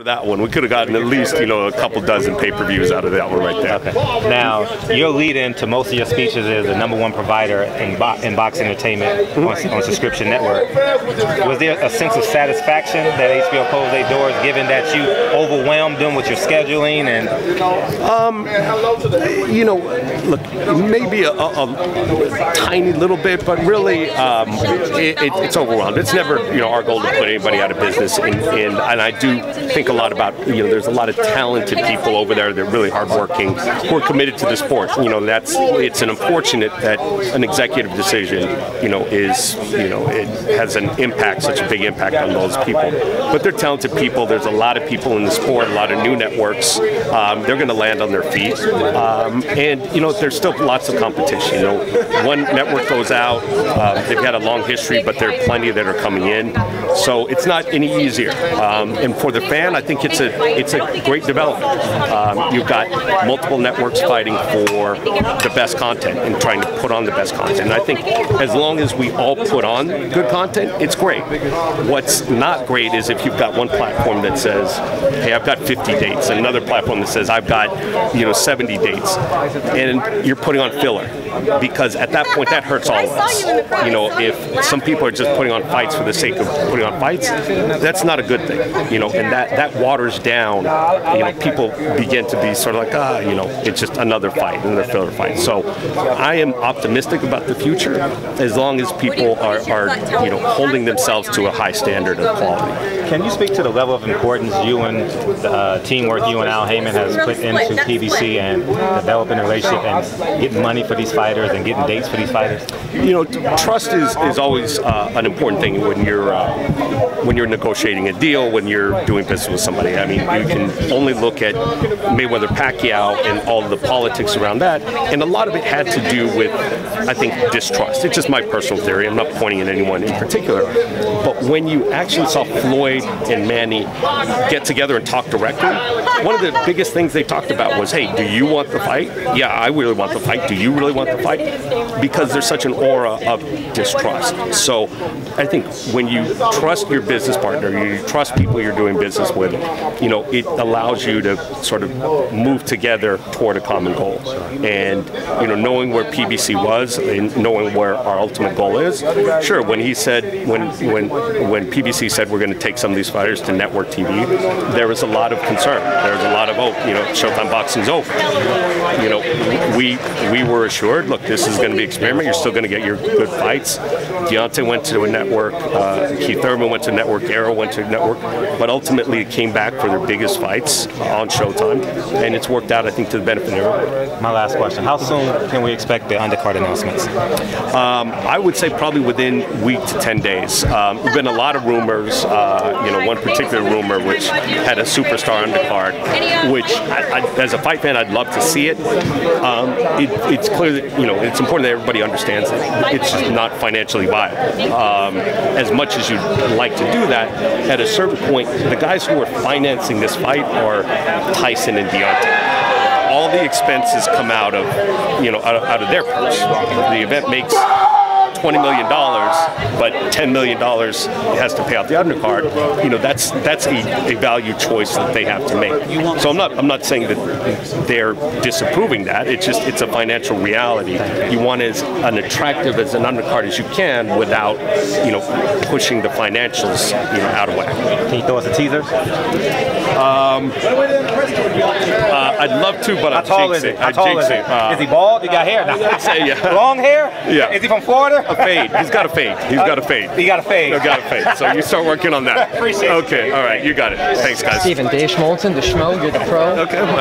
That one, we could have gotten at least, a couple dozen pay-per-views out of that one right there. Okay. Now, your lead-in to most of your speeches is the #1 provider in box entertainment on subscription network. Was there a sense of satisfaction that HBO closed their doors, given that you overwhelmed them with your scheduling and? Look, maybe a tiny little bit, but really, it's overwhelmed. It's never, our goal to put anybody out of business, and I do think a lot about, there's a lot of talented people over there that are really hardworking, who are committed to the sport. It's an unfortunate that an executive decision, it has an impact, such a big impact on those people. But they're talented people. There's a lot of people in the sport, a lot of new networks. They're going to land on their feet. And there's still lots of competition. One network goes out, they've got a long history, but there are plenty that are coming in. So it's not any easier. And for the fan, I think it's a great development. You've got multiple networks fighting for the best content and trying to put on the best content. And I think as long as we all put on good content, it's great. What's not great is if you've got one platform that says, hey, I've got 50 dates, and another platform that says, I've got 70 dates, and you're putting on filler. Because at that point, that hurts all of us. If some people are just putting on fights for the sake of putting on fights, that's not a good thing. And that waters down. People begin to be sort of like, it's just another fight, another filler fight. So I am optimistic about the future as long as people are holding themselves to a high standard of quality. Can you speak to the level of importance you and the teamwork you and Al Heyman has put into PBC and developing a relationship and getting money for these fighters and getting dates for these fighters? Trust is always an important thing when you're negotiating a deal, when you're doing business with somebody. I mean, you can only look at Mayweather Pacquiao and all of the politics around that, and a lot of it had to do with, I think, distrust. It's just my personal theory. I'm not pointing at anyone in particular. But when you actually saw Floyd and Manny get together and talk directly, one of the biggest things they talked about was, hey, do you want the fight? Yeah, I really want the fight. Do you really want the fight? Because there's such an aura of distrust. So I think when you trust your business partner, you trust people you're doing business with, it allows you to sort of move together toward a common goal. And, knowing where PBC was and knowing where our ultimate goal is, sure, when he said, when PBC said we're going to take some of these fighters to network TV, there was a lot of concern. There was a lot of, Showtime Boxing's over. We were assured, look, this is going to be an experiment. You're still going to get your good fights. Deontay went to a network. Keith Thurman went to a network. Arrow went to a network. But ultimately, it came back for their biggest fights on Showtime, and it's worked out, I think, to the benefit of everybody. My last question: how soon can we expect the undercard announcements? I would say probably within week to 10 days. There've been a lot of rumors. One particular rumor which had a superstar undercard, which, as a fight fan, I'd love to see it. It's clear that it's important that everybody understands that it's just not financially viable. As much as you'd like to do that, at a certain point, the guys who are financing this fight are Tyson and Deontay. All the expenses come out of out of their purse. The event makes $20 million, but $10 million has to pay out the undercard. That's a value choice that they have to make. So I'm not saying that they're disapproving that. It's a financial reality. You want as an attractive as an undercard as you can without pushing the financials out of whack. Can you throw us a teaser? I'd love to, but how tall is he? How tall is he? Is he bald? He got hair now. I'd say, yeah. Long hair? Yeah. Is he from Florida? A fade. He's got a fade. He's got a fade. He got a fade. He's got a fade. So you start working on that. Appreciate it. Okay. All right. You got it. Thanks, guys. Stephen, Dave Schmolten, the Schmo, you're the pro. Okay.